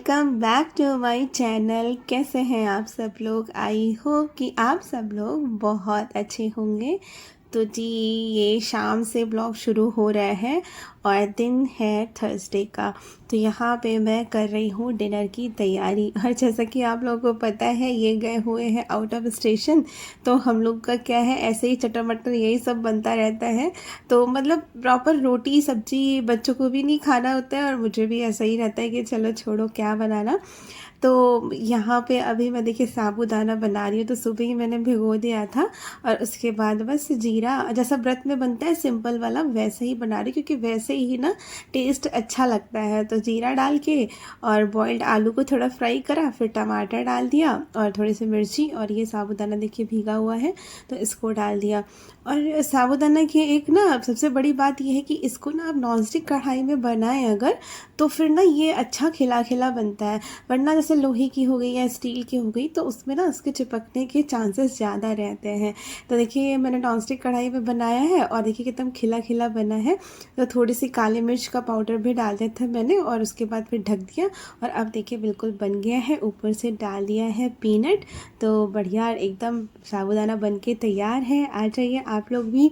Welcome back to my channel. कैसे हैं आप सब लोग? आई होप कि आप सब लोग बहुत अच्छे होंगे। तो जी, ये शाम से ब्लॉग शुरू हो रहा है और दिन है थर्सडे का। तो यहाँ पे मैं कर रही हूँ डिनर की तैयारी। और जैसा कि आप लोगों को पता है, ये गए हुए हैं आउट ऑफ स्टेशन, तो हम लोग का क्या है, ऐसे ही चटर मटर यही सब बनता रहता है। तो मतलब प्रॉपर रोटी सब्जी बच्चों को भी नहीं खाना होता है और मुझे भी ऐसा ही रहता है कि चलो छोड़ो क्या बनाना। तो यहाँ पे अभी मैं देखिए साबूदाना बना रही हूँ। तो सुबह ही मैंने भिगो दिया था और उसके बाद बस जीरा जैसा व्रत में बनता है सिंपल वाला, वैसे ही बना रही, क्योंकि वैसे ही ना टेस्ट अच्छा लगता है। तो जीरा डाल के और बॉइल्ड आलू को थोड़ा फ्राई करा, फिर टमाटर डाल दिया और थोड़ी सी मिर्ची, और ये साबूदाना देखिए भीगा हुआ है तो इसको डाल दिया। और साबूदाना की एक ना सबसे बड़ी बात यह है कि इसको ना आप नॉनस्टिक कढ़ाई में बनाएं अगर, तो फिर ना ये अच्छा खिला खिला बनता है। वरना जैसे लोहे की हो गई या स्टील की हो गई तो उसमें ना उसके चिपकने के चांसेस ज़्यादा रहते हैं। तो देखिए मैंने नॉनस्टिक कढ़ाई में बनाया है और देखिए कितना खिला खिला बना है। तो थोड़ी सी काली मिर्च का पाउडर भी डाल दिया था मैंने और उसके बाद फिर ढक दिया। और अब देखिए बिल्कुल बन गया है। ऊपर से डाल दिया है पीनट। तो बढ़िया एकदम साबूदाना बन के तैयार है। आ जाइए आप लोग भी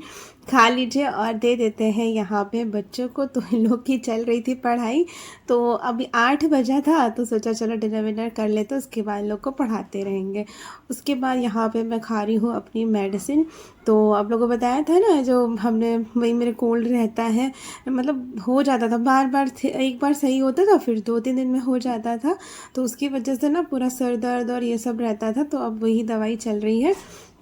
खा लीजिए। और दे देते हैं यहाँ पे बच्चों को। तो इन लोग की चल रही थी पढ़ाई, तो अभी 8 बजा था तो सोचा चलो डिनर विनर कर लेते, उसके बाद लोग को पढ़ाते रहेंगे। उसके बाद यहाँ पे मैं खा रही हूँ अपनी मेडिसिन। तो आप लोगों को बताया था ना, जो हमने वही मेरे कोल्ड रहता है, मतलब हो जाता था बार बार, एक बार सही होता था फिर 2-3 दिन में हो जाता था। तो उसकी वजह से ना पूरा सर दर्द और ये सब रहता था। तो अब वही दवाई चल रही है,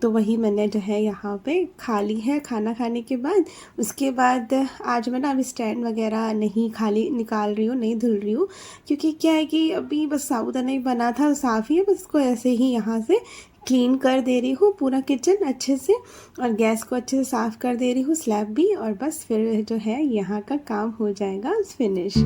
तो वही मैंने जो है यहाँ पे खा ली है खाना खाने के बाद। उसके बाद आज मैं ना अभी स्टैंड वगैरह नहीं खाली निकाल रही हूँ, नहीं धुल रही हूँ, क्योंकि क्या है कि अभी बस साबूदाना ही बना था, साफ़ ही है, बस इसको ऐसे ही यहाँ से क्लीन कर दे रही हूँ पूरा किचन अच्छे से, और गैस को अच्छे से साफ़ कर दे रही हूँ, स्लैब भी, और बस फिर जो है यहाँ का काम हो जाएगा फिनिश।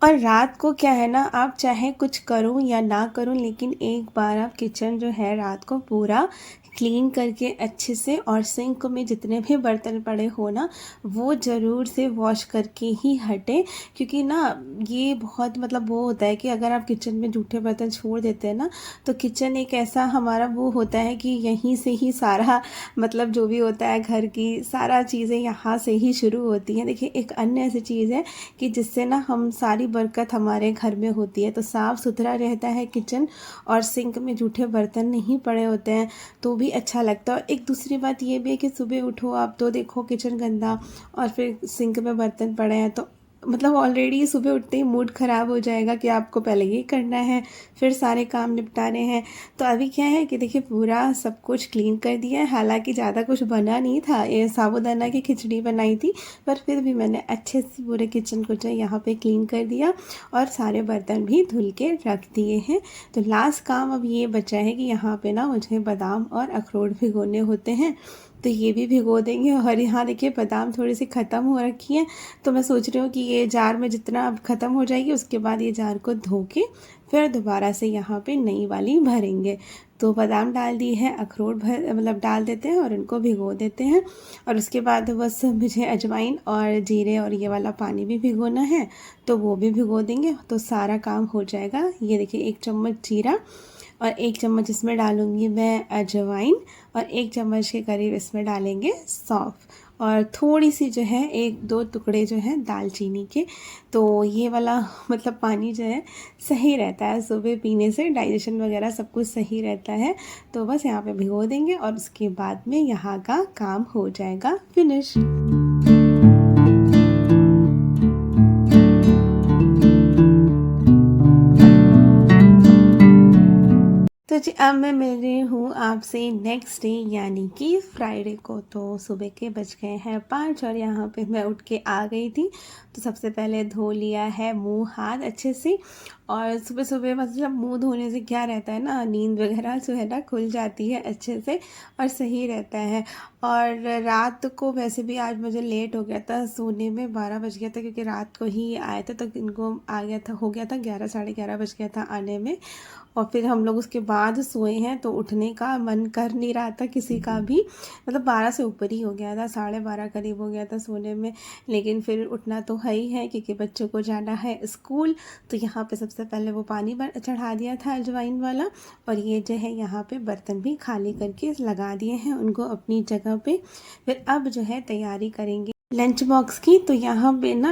और रात को क्या है ना, आप चाहे कुछ करो या ना करो, लेकिन एक बार आप किचन जो है रात को पूरा क्लीन करके अच्छे से, और सिंक में जितने भी बर्तन पड़े हो ना, वो ज़रूर से वॉश करके ही हटे। क्योंकि ना ये बहुत मतलब वो होता है कि अगर आप किचन में जूठे बर्तन छोड़ देते हैं ना, तो किचन एक ऐसा हमारा वो होता है कि यहीं से ही सारा मतलब जो भी होता है घर की सारा चीज़ें यहाँ से ही शुरू होती हैं। देखिए एक अन्य ऐसी चीज़ है कि जिससे ना हम सारी बरकत हमारे घर में होती है। तो साफ़ सुथरा रहता है किचन, और सिंक में जूठे बर्तन नहीं पड़े होते हैं तो भी अच्छा लगता है। और एक दूसरी बात ये भी है कि सुबह उठो आप तो देखो किचन गंदा और फिर सिंक में बर्तन पड़े हैं, तो मतलब ऑलरेडी सुबह उठते ही मूड ख़राब हो जाएगा कि आपको पहले ये करना है, फिर सारे काम निपटाने हैं। तो अभी क्या है कि देखिए पूरा सब कुछ क्लीन कर दिया है। हालांकि ज़्यादा कुछ बना नहीं था, ये साबूदाना की खिचड़ी बनाई थी, पर फिर भी मैंने अच्छे से पूरे किचन को जो यहाँ पे क्लीन कर दिया और सारे बर्तन भी धुल के रख दिए हैं। तो लास्ट काम अब ये बचा है कि यहाँ पे ना मुझे बादाम और अखरोट भिगोने होते हैं, तो ये भी भिगो देंगे। और यहाँ देखिए बादाम थोड़ी सी ख़त्म हो रखी हैं, तो मैं सोच रही हूँ कि ये जार में जितना अब ख़त्म हो जाएगी उसके बाद ये जार को धो के फिर दोबारा से यहाँ पे नई वाली भरेंगे। तो बादाम डाल दी है, अखरोट भर मतलब डाल देते हैं और इनको भिगो देते हैं। और उसके बाद बस मुझे अजवाइन और जीरे और ये वाला पानी भी भिगोना है, तो वो भी भिगो देंगे तो सारा काम हो जाएगा। ये देखिए 1 चम्मच जीरा और 1 चम्मच इसमें डालूँगी मैं अजवाइन, और 1 चम्मच के करीब इसमें डालेंगे सौंफ, और थोड़ी सी जो है 1-2 टुकड़े जो हैं दालचीनी के। तो ये वाला मतलब पानी जो है सही रहता है, सुबह पीने से डाइजेशन वगैरह सब कुछ सही रहता है। तो बस यहाँ पे भिगो देंगे और उसके बाद में यहाँ का काम हो जाएगा फिनिश। तो जी अब मैं मिल रही हूँ आपसे नेक्स्ट डे यानी कि फ्राइडे को। तो सुबह के बज गए हैं 5 और यहाँ पे मैं उठ के आ गई थी। तो सबसे पहले धो लिया है मुंह हाथ अच्छे से, और सुबह-सुबह मतलब मुँह धोने से क्या रहता है ना, नींद वगैरह जो है ना खुल जाती है अच्छे से और सही रहता है। और रात को वैसे भी आज मुझे लेट हो गया था सोने में, 12 बज गया था क्योंकि रात को ही आए थे, तो इनको आ गया था, हो गया था 11 साढ़े 11 बज गया था आने में। और फिर हम लोग उसके बाद सोए हैं, तो उठने का मन कर नहीं रहा था किसी का भी, मतलब 12 से ऊपर ही हो गया था, 12:30 करीब हो गया था सोने में। लेकिन फिर उठना तो है ही है क्योंकि बच्चों को जाना है स्कूल। तो यहाँ पे सबसे पहले वो पानी चढ़ा दिया था अजवाइन वाला, और ये जो है यहाँ पे बर्तन भी खाली करके लगा दिए हैं उनको अपनी जगह पे। फिर अब जो है तैयारी करेंगे लंच बॉक्स की। तो यहाँ पे ना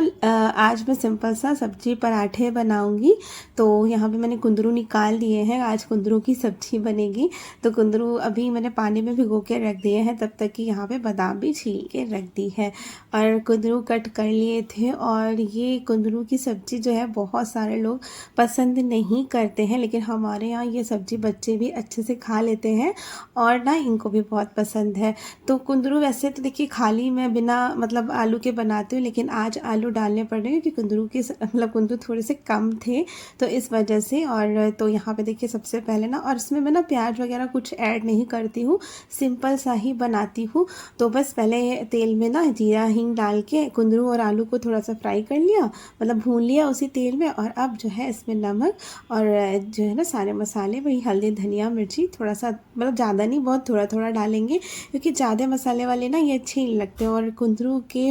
आज मैं सिंपल सा सब्जी पराठे बनाऊंगी। तो यहाँ पे मैंने कुंदरू निकाल दिए हैं, आज कुंदरू की सब्जी बनेगी। तो कुंदरू अभी मैंने पानी में भिगो के रख दिए हैं, तब तक कि यहाँ पे बादाम भी छील के रख दी है और कुंदरू कट कर लिए थे। और ये कुंदरू की सब्जी जो है बहुत सारे लोग पसंद नहीं करते हैं, लेकिन हमारे यहाँ ये सब्जी बच्चे भी अच्छे से खा लेते हैं और ना इनको भी बहुत पसंद है। तो कुंदरू वैसे तो देखिए खाली मैं बिना मतलब आलू के बनाती हूँ, लेकिन आज आलू डालने पड़ रहे हैं क्योंकि कुंदरू के मतलब कुंदरू थोड़े से कम थे, तो इस वजह से। और तो यहाँ पे देखिए सबसे पहले ना, और इसमें मैं ना प्याज वगैरह कुछ ऐड नहीं करती हूँ, सिंपल सा ही बनाती हूँ। तो बस पहले तेल में ना जीरा हींग डाल के कुंदरू और आलू को थोड़ा सा फ्राई कर लिया, मतलब भून लिया उसी तेल में। और अब जो है इसमें नमक और जो है ना सारे मसाले, वही हल्दी धनिया मिर्ची थोड़ा सा, मतलब ज़्यादा नहीं, बहुत थोड़ा थोड़ा डालेंगे क्योंकि ज़्यादा मसाले वाले ना ये अच्छे नहीं लगते। और कुंदरू के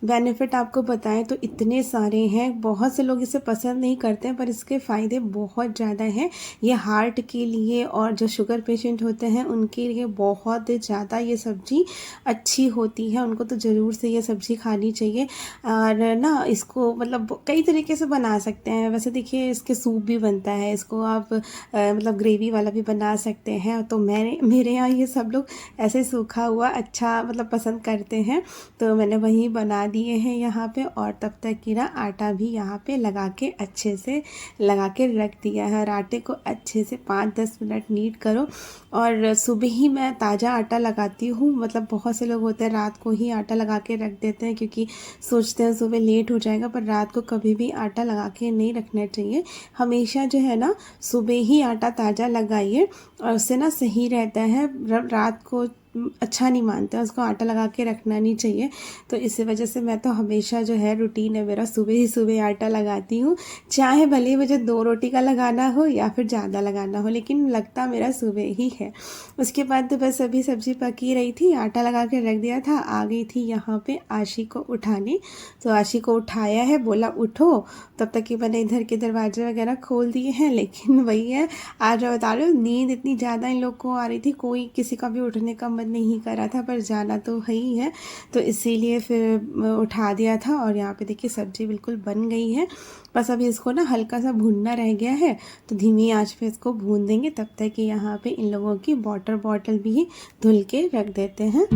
बेनिफिट आपको बताएं तो इतने सारे हैं, बहुत से लोग इसे पसंद नहीं करते हैं पर इसके फ़ायदे बहुत ज़्यादा हैं। ये हार्ट के लिए और जो शुगर पेशेंट होते हैं उनके लिए बहुत ज़्यादा ये सब्ज़ी अच्छी होती है, उनको तो ज़रूर से ये सब्ज़ी खानी चाहिए। और ना इसको मतलब कई तरीके से बना सकते हैं, वैसे देखिए इसके सूप भी बनता है, इसको आप मतलब ग्रेवी वाला भी बना सकते हैं। तो मेरे यहाँ ये सब लोग ऐसे सूखा हुआ अच्छा मतलब पसंद करते हैं, तो मैंने वही बना दिए हैं यहाँ पे। और तब तक कि ना आटा भी यहाँ पे लगा के अच्छे से लगा के रख दिया है, और आटे को अच्छे से 5-10 मिनट नीट करो। और सुबह ही मैं ताज़ा आटा लगाती हूँ, मतलब बहुत से लोग होते हैं रात को ही आटा लगा के रख देते हैं क्योंकि सोचते हैं सुबह लेट हो जाएगा, पर रात को कभी भी आटा लगा के नहीं रखना चाहिए। हमेशा जो है ना सुबह ही आटा ताज़ा लगाइए, और उससे ना सही रहता है। रात को अच्छा नहीं मानते हैं, उसको आटा लगा के रखना नहीं चाहिए। तो इसी वजह से मैं तो हमेशा जो है रूटीन है मेरा, सुबह ही सुबह आटा लगाती हूँ, चाहे भले ही मुझे 2 रोटी का लगाना हो या फिर ज़्यादा लगाना हो, लेकिन लगता मेरा सुबह ही है। उसके बाद तो बस अभी सब्ज़ी पकी रही थी, आटा लगा के रख दिया था, आ गई थी यहाँ पे आशी को उठाने। तो आशी को उठाया है, बोला उठो, तब तक कि मैंने इधर के दरवाजे वगैरह खोल दिए हैं। लेकिन वही है, आज मैं बता रही हूँ नींद इतनी ज़्यादा इन लोग को आ रही थी, कोई किसी का भी उठने का मन नहीं कर रहा था, पर जाना तो है ही है, तो इसीलिए फिर उठा दिया था। और यहाँ पे देखिए सब्ज़ी बिल्कुल बन गई है, बस अभी इसको ना हल्का सा भूनना रह गया है, तो धीमी आंच पे इसको भून देंगे। तब तक कि यहाँ पे इन लोगों की वाटर बॉटल भी धुल के रख देते हैं।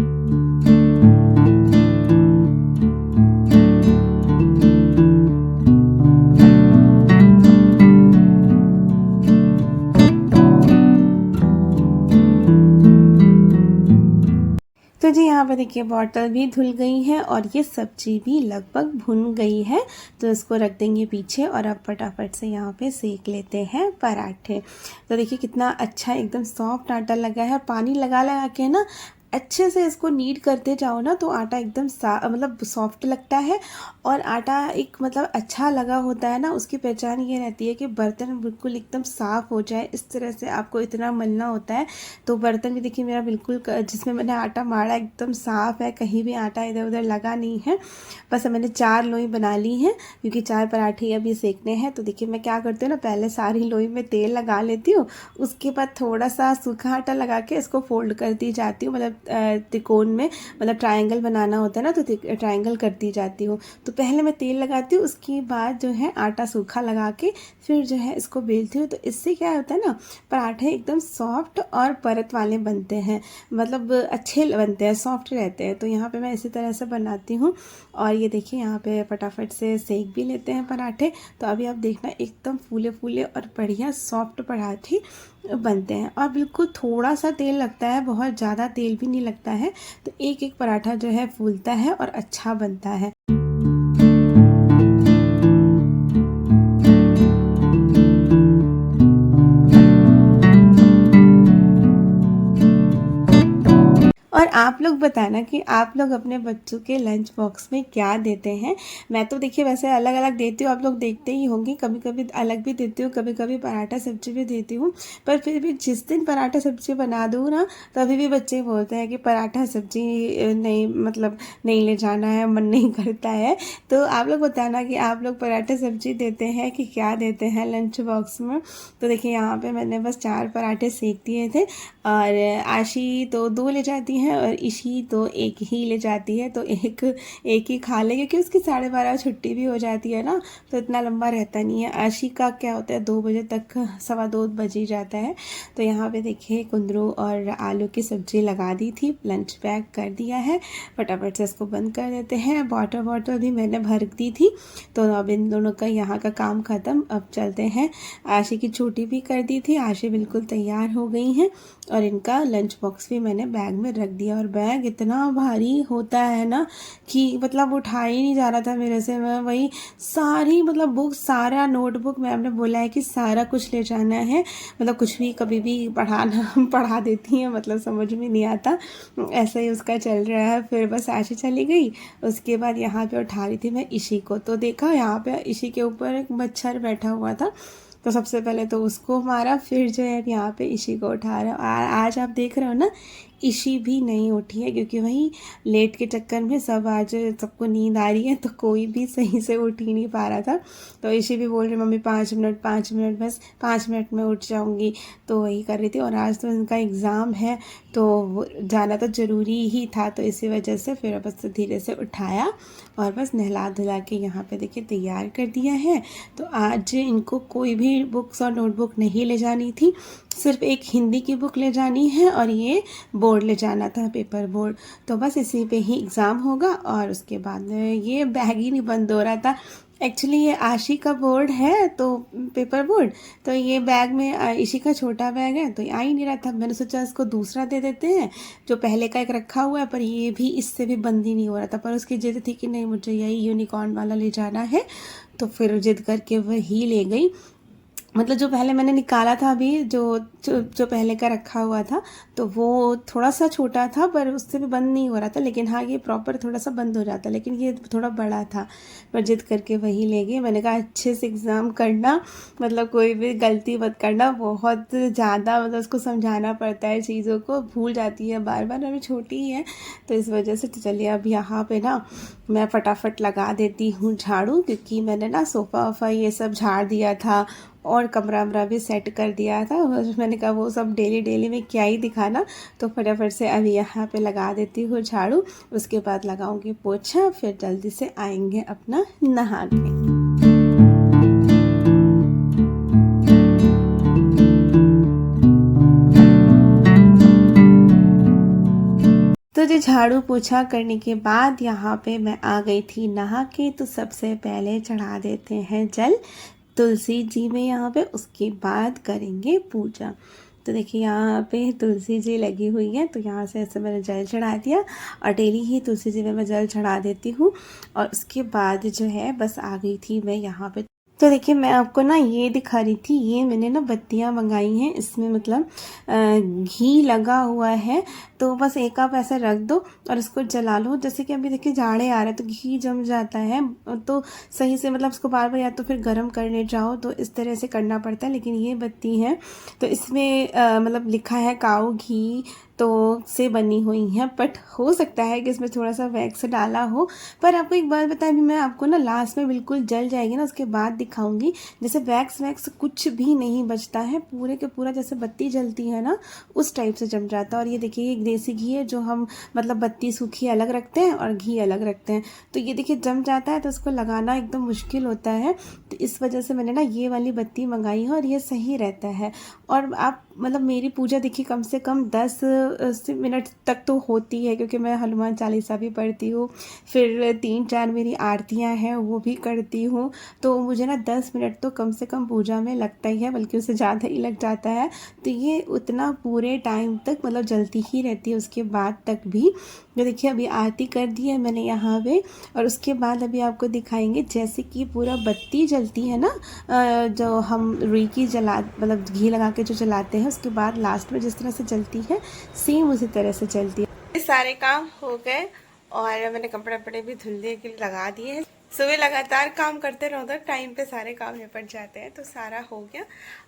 तो जी यहाँ पे देखिए बॉटल भी धुल गई है और ये सब्जी भी लगभग भुन गई है, तो इसको रख देंगे पीछे। और अब फटाफट से यहाँ पे सेक लेते हैं पराठे। तो देखिए कितना अच्छा एकदम सॉफ्ट आटा लगा है, पानी लगा लगा के ना अच्छे से इसको नीड करते जाओ ना, तो आटा एकदम मतलब सॉफ्ट लगता है। और आटा एक मतलब अच्छा लगा होता है ना, उसकी पहचान ये रहती है कि बर्तन बिल्कुल एकदम साफ़ हो जाए, इस तरह से आपको इतना मलना होता है। तो बर्तन भी देखिए मेरा बिल्कुल जिसमें मैंने आटा मारा एकदम साफ़ है, कहीं भी आटा इधर उधर लगा नहीं है। बस मैंने 4 लोई बना ली हैं क्योंकि 4 पराठे अभी सेकने हैं। तो देखिए मैं क्या करती हूँ ना, पहले सारी लोई में तेल लगा लेती हूँ, उसके बाद थोड़ा सा सूखा आटा लगा के इसको फोल्ड करती जाती हूँ, मतलब त्रिकोण में, मतलब ट्रायंगल बनाना होता है ना, तो ट्रायंगल करती जाती हूँ। तो पहले मैं तेल लगाती हूँ, उसके बाद जो है आटा सूखा लगा के फिर जो है इसको बेलती हूँ। तो इससे क्या होता है ना, पराठे एकदम सॉफ्ट और परत वाले बनते हैं, मतलब अच्छे बनते हैं, सॉफ्ट रहते हैं। तो यहाँ पे मैं इसी तरह से बनाती हूँ। और ये देखिए यहाँ पे फटाफट से सेक भी लेते हैं पराठे। तो अभी आप देखना एकदम फूले फूले और बढ़िया सॉफ्ट पराठे बनते हैं, और बिल्कुल थोड़ा सा तेल लगता है, बहुत ज़्यादा तेल भी नहीं लगता है। तो एक एक पराठा जो है फूलता है और अच्छा बनता है। और आप लोग बताना कि आप लोग अपने बच्चों के लंच बॉक्स में क्या देते हैं। मैं तो देखिए वैसे अलग अलग देती हूँ, आप लोग देखते ही होंगे, कभी कभी अलग भी देती हूँ, कभी कभी पराठा सब्जी भी देती हूँ। पर फिर भी जिस दिन पराठा सब्जी बना दूँ ना, तभी भी बच्चे बोलते हैं कि पराठा सब्जी नहीं, मतलब नहीं ले जाना है, मन नहीं करता है। तो आप लोग बताना कि आप लोग पराठा सब्जी देते हैं कि क्या देते हैं लंच बॉक्स में। तो देखिए यहाँ पे मैंने बस 4 पराठे सेक दिए थे, और आशी तो 2 ले जाती है और ईशी तो 1 ही ले जाती है। तो एक ही खा ले, क्योंकि उसकी 12:30 छुट्टी भी हो जाती है ना, तो इतना लंबा रहता नहीं है। आशी का क्या होता है, 2 बजे तक, 2:15 बज ही जाता है। तो यहाँ पे देखिए कुंदरू और आलू की सब्जी लगा दी थी, लंच पैक कर दिया है। फटाफट से इसको बंद कर देते हैं। बॉटल भी मैंने भर दी थी। तो अब इन दोनों का यहाँ का काम ख़त्म। अब चलते हैं। आशी की छुट्टी भी कर दी थी, आशी बिल्कुल तैयार हो गई हैं, और इनका लंच बॉक्स भी मैंने बैग में रख दिया। और बैग इतना भारी होता है ना कि मतलब उठा ही नहीं जा रहा था मेरे से। मैं वही सारी मतलब बुक, सारा नोटबुक, मैम ने बोला है कि सारा कुछ ले जाना है, मतलब कुछ भी कभी भी पढ़ा देती है, मतलब समझ में नहीं आता, ऐसा ही उसका चल रहा है। फिर बस आशी चली गई। उसके बाद यहाँ पे उठा रही थी मैं ईशी को, तो देखा यहाँ पे ईशी के ऊपर एक मच्छर बैठा हुआ था। तो सबसे पहले तो उसको मारा, फिर जो है यहाँ पे ईशी को उठा रहा हूँ। आज आप देख रहे हो ना, ईशी भी नहीं उठी है, क्योंकि वही लेट के चक्कर में सब आज सबको नींद आ रही है, तो कोई भी सही से उठ ही नहीं पा रहा था। तो ईशी भी बोल रही मम्मी 5 मिनट, बस 5 मिनट में उठ जाऊंगी। तो वही कर रही थी। और आज तो इनका एग्ज़ाम है, तो जाना तो ज़रूरी ही था, तो इसी वजह से फिर बस धीरे से उठाया और बस नहला धुला के यहाँ पे देखिए तैयार कर दिया है। तो आज इनको कोई भी बुक्स और नोटबुक नहीं ले जानी थी, सिर्फ एक हिंदी की बुक ले जानी है, और ये बोर्ड ले जाना था, पेपर बोर्ड। तो बस इसी पे ही एग्ज़ाम होगा, और उसके बाद ये बैग ही नहीं बंद हो रहा था। एक्चुअली ये आशी का बोर्ड है, तो पेपर बोर्ड, तो ये बैग में ईशी का छोटा बैग है, तो आ ही नहीं रहा था। मैंने सोचा इसको दूसरा दे देते हैं, जो पहले का एक रखा हुआ है, पर ये भी इससे भी बंद ही नहीं हो रहा था। पर उसकी जिद थी कि नहीं, मुझे यही यूनिकॉर्न वाला ले जाना है, तो फिर जिद करके वही ले गई। मतलब जो पहले मैंने निकाला था अभी, जो पहले का रखा हुआ था, तो वो थोड़ा सा छोटा था, पर उससे भी बंद नहीं हो रहा था। लेकिन हाँ, ये प्रॉपर थोड़ा सा बंद हो जाता, लेकिन ये थोड़ा बड़ा था, पर जिद करके वही ले गए। मैंने कहा अच्छे से एग्ज़ाम करना, मतलब कोई भी गलती मत करना। बहुत ज़्यादा मतलब उसको समझाना पड़ता है, चीज़ों को भूल जाती है बार बार, अभी छोटी ही है, तो इस वजह से। तो चलिए अब यहाँ पे ना मैं फटाफट लगा देती हूँ झाड़ू, क्योंकि मैंने ना सोफ़ा वोफ़ा ये सब झाड़ दिया था, और कमरा वमरा भी सेट कर दिया था। मैंने कहा वो सब डेली में क्या ही दिखाना, तो फटाफट से अभी यहाँ पे लगा देती हूँ झाड़ू। उसके बाद लगाऊंगी पोछा, फिर जल्दी से आएंगे अपना नहा के। तो जो झाड़ू पोछा करने के बाद यहाँ पे मैं आ गई थी नहा के। तो सबसे पहले चढ़ा देते हैं जल तुलसी जी में यहाँ पे, उसके बाद करेंगे पूजा। तो देखिए यहाँ पे तुलसी जी लगी हुई है, तो यहाँ से ऐसे मैंने जल चढ़ा दिया, और डेली ही तुलसी जी में मैं जल चढ़ा देती हूँ। और उसके बाद जो है बस आ गई थी मैं यहाँ पे। तो देखिए मैं आपको ना ये दिखा रही थी, ये मैंने ना बत्तियाँ मंगाई हैं, इसमें मतलब घी लगा हुआ है। तो बस एक आप ऐसा रख दो और इसको जला लो। जैसे कि अभी देखिए जाड़े आ रहे हैं, तो घी जम जाता है, तो सही से मतलब उसको बार बार या तो फिर गर्म करने जाओ, तो इस तरह से करना पड़ता है। लेकिन ये बत्ती है, तो इसमें मतलब लिखा है काऊ घी तो से बनी हुई हैं, बट हो सकता है कि इसमें थोड़ा सा वैक्स डाला हो। पर आपको एक बात बताएं, अभी मैं आपको ना लास्ट में बिल्कुल जल जाएगी ना, उसके बाद दिखाऊंगी। जैसे वैक्स कुछ भी नहीं बचता है, पूरे के पूरा जैसे बत्ती जलती है ना, उस टाइप से जम जाता है। और ये देखिए ये देसी घी है, जो हम मतलब बत्ती सूखी अलग रखते हैं और घी अलग रखते हैं। तो ये देखिए जम जाता है, तो उसको लगाना एकदम मुश्किल होता है। तो इस वजह से मैंने ना ये वाली बत्ती मंगाई है, और ये सही रहता है। और आप मतलब मेरी पूजा देखिए कम से कम 10 मिनट तक तो होती है, क्योंकि मैं हनुमान चालीसा भी पढ़ती हूँ, फिर 3-4 मेरी आरतियाँ हैं वो भी करती हूँ। तो मुझे ना 10 मिनट तो कम से कम पूजा में लगता ही है, बल्कि उससे ज़्यादा ही लग जाता है। तो ये उतना पूरे टाइम तक मतलब जलती ही रहती है, उसके बाद तक भी। तो देखिए अभी आरती कर दी है मैंने यहाँ पे, और उसके बाद अभी आपको दिखाएंगे जैसे कि पूरा बत्ती जलती है ना, जो हम रुई की मतलब घी लगा के जो जलाते हैं, उसके बाद लास्ट में जिस तरह से जलती है, सेम उसी तरह से जलती है। ये सारे काम हो गए और मैंने कपड़े वपड़े भी धुलने के लिए लगा दिए हैं। सुबह लगातार काम करते रहो तो टाइम पे सारे काम निपट जाते हैं, तो सारा हो गया।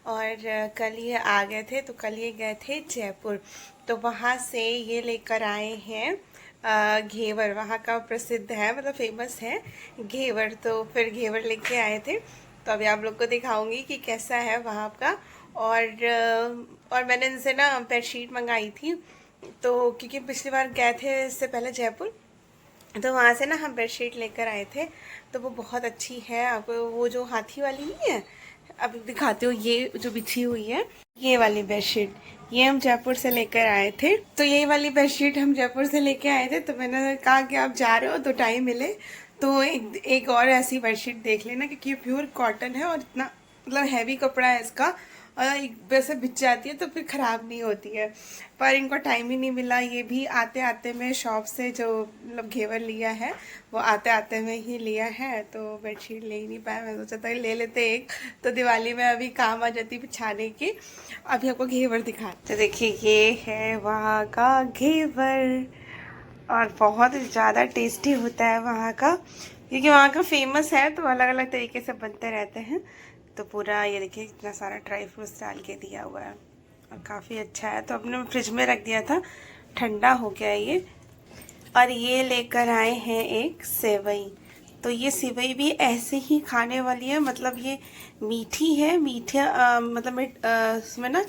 और कल ये आ गए थे, तो कल ये गए थे जयपुर, तो वहाँ से ये लेकर आए हैं घेवर। वहाँ का प्रसिद्ध है, मतलब फेमस है घेवर, तो फिर घेवर लेके आए थे। तो अभी आप लोग को दिखाऊंगी कि कैसा है वहाँ का। और मैंने इनसे ना बेडशीट मंगाई थी, तो क्योंकि पिछली बार गए थे इससे पहले जयपुर, तो वहाँ से ना हम बेडशीट लेकर आए थे, तो वो बहुत अच्छी है। आपको वो जो हाथी वाली नहीं है, अभी दिखाते हो, ये जो बिछी हुई है ये वाली बेडशीट, ये हम जयपुर से लेकर आए थे। तो ये वाली बेडशीट हम जयपुर से लेके आए थे, तो मैंने कहा कि आप जा रहे हो तो टाइम मिले तो एक और ऐसी बेडशीट देख लेना, क्योंकि प्योर कॉटन है और इतना मतलब हैवी कपड़ा है इसका, और एक वैसे बिछ जाती है तो फिर ख़राब नहीं होती है। पर इनको टाइम ही नहीं मिला। ये भी आते आते में शॉप से जो मतलब घेवर लिया है वो आते आते में ही लिया है, तो बेडशीट ले ही नहीं पाया। मैं सोचा था ले लेते एक, तो दिवाली में अभी काम आ जाती बिछाने की। अभी आपको घेवर दिखाते। तो देखिए ये है वहाँ का घेवर, और बहुत ज़्यादा टेस्टी होता है वहाँ का, क्योंकि वहाँ का फेमस है, तो अलग अलग तरीके से बनते रहते हैं। तो पूरा ये देखिए इतना सारा ड्राई फ्रूट्स डाल के दिया हुआ है और काफ़ी अच्छा है। तो अपने फ्रिज में रख दिया था, ठंडा हो गया ये। और ये लेकर आए हैं एक सेवई, तो ये सेवई भी ऐसे ही खाने वाली है, मतलब ये मीठी है, मीठा मतलब इसमें ना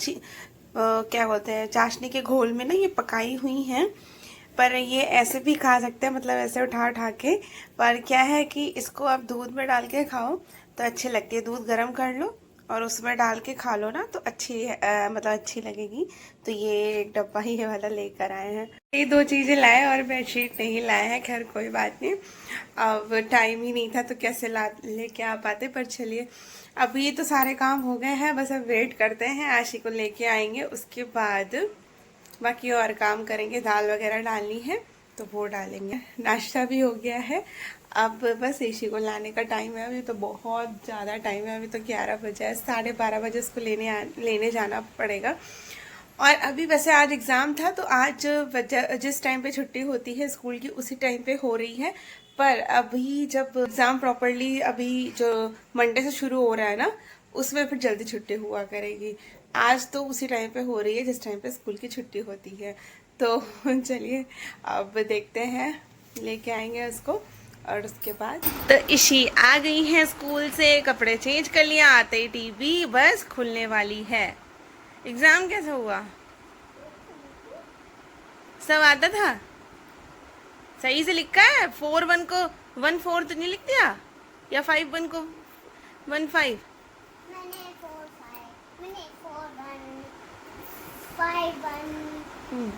क्या बोलते हैं, चाशनी के घोल में ना ये पकाई हुई हैं। पर ये ऐसे भी खा सकते हैं, मतलब ऐसे उठा उठा के। पर क्या है कि इसको आप दूध में डाल के खाओ तो अच्छी लगती है। दूध गर्म कर लो और उसमें डाल के खा लो ना, तो अच्छी मतलब अच्छी लगेगी। तो ये एक डब्बा ही ये वाला लेकर आए हैं। ये दो चीज़ें लाए और बेडशीट नहीं लाए हैं, खैर कोई बात नहीं, अब टाइम ही नहीं था तो कैसे लेके आ पाते। पर चलिए अभी तो सारे काम हो गए हैं, बस अब वेट करते हैं आशी को लेके आएंगे, उसके बाद बाकी और काम करेंगे। दाल वगैरह डालनी है तो वो डालेंगे। नाश्ता भी हो गया है, अब बस ईशी को लाने का टाइम है। अभी तो बहुत ज़्यादा टाइम है, अभी तो 11 बजे है, 12:30 बजे उसको लेने जाना पड़ेगा। और अभी वैसे आज एग्ज़ाम था, तो आज जिस टाइम पे छुट्टी होती है स्कूल की उसी टाइम पे हो रही है। पर अभी जब एग्ज़ाम प्रॉपरली अभी जो मंडे से शुरू हो रहा है ना, उसमें फिर जल्दी छुट्टी हुआ करेगी। आज तो उसी टाइम पे हो रही है जिस टाइम पे स्कूल की छुट्टी होती है। तो चलिए अब देखते हैं, लेके आएंगे उसको। और उसके बाद तो इशी आ गई है स्कूल से, कपड़े चेंज कर लिया, आते ही टीवी बस खुलने वाली है। एग्जाम कैसा हुआ? सब आता था? सही से लिखा है? 4-1 को 1-4 तो नहीं लिख दिया, या 5-1 को 1-5? मैंने 4-5, मैंने 4-1, 5-1।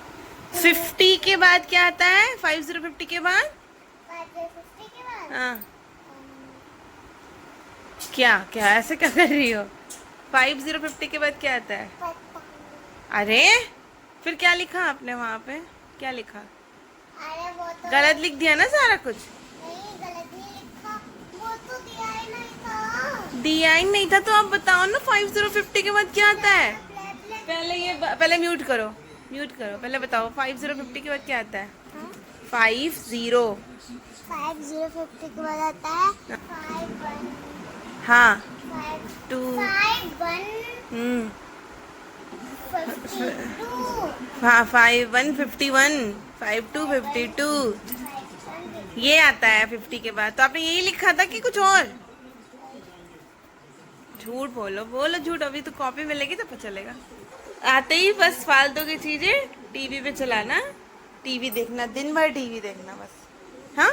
50 के बाद क्या आता है? 50 के बाद 50 के बाद हाँ क्या क्या ऐसे क्या कर रही हो? 50 के बाद क्या आता है? अरे फिर क्या लिखा आपने वहाँ पे? क्या लिखा? अरे वो तो गलत लिख दिया ना सारा कुछ? नहीं, गलत नहीं लिखा, वो तो दिया ही नहीं था। दिया ही नहीं था तो आप बताओ ना 50 के बाद क्या आता है? पहले म्यूट करो, पहले बताओ 50 के बाद क्या आता है? 50 50 के बाद आता है 5-1, हाँ 2 5-1, 52, हाँ 5-1 51, 5-2 52 ये आता है 50 के बाद। तो आपने यही लिखा था कि कुछ और? झूठ बोलो झूठ, अभी तो कॉपी मिलेगी तो पता चलेगा। आते ही बस फालतू की चीजें टीवी पे चलाना, टीवी देखना, दिन भर टीवी देखना बस। हाँ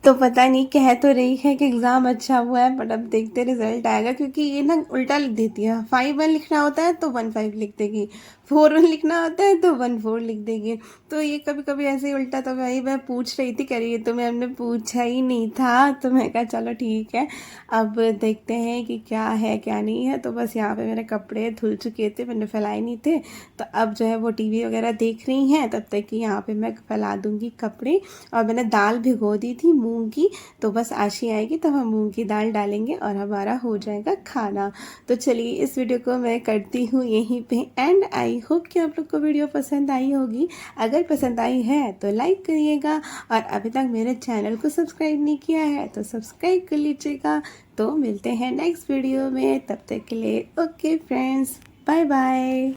तो पता नहीं, कह तो रही है कि एग्ज़ाम अच्छा हुआ है, बट अब देखते रिजल्ट आएगा, क्योंकि ये ना उल्टा लिख देती है। 5-1 लिखना होता है तो 1-5 लिख देगी, 4-1 लिखना होता है तो 1-4 लिख देगी। तो ये कभी कभी ऐसे ही उल्टा। तो भाई मैं पूछ रही थी, कह रही है तो हमने पूछा ही नहीं था। तो मैं कहा चलो ठीक है, अब देखते हैं कि क्या है क्या नहीं है। तो बस यहाँ पे मेरे कपड़े धुल चुके थे, मैंने फैलाए नहीं थे, तो अब जो है वो टीवी वगैरह देख रही हैं, तब तक कि यहाँ पे मैं फैला दूँगी कपड़े। और मैंने दाल भिगो दी थी मूंग की, तो बस आशी आएगी तब हम मूंग की दाल डालेंगे और हमारा हो जाएगा खाना। तो चलिए इस वीडियो को मैं करती हूँ यहीं पे एंड। आई होप कि आप लोग को वीडियो पसंद आई होगी। अगर पसंद आई है तो लाइक करिएगा और अभी तक मेरे चैनल को सब्सक्राइब नहीं किया है तो सब्सक्राइब कर लीजिएगा। तो मिलते हैं नेक्स्ट वीडियो में, तब तक के लिए ओके फ्रेंड्स, बाय बाय।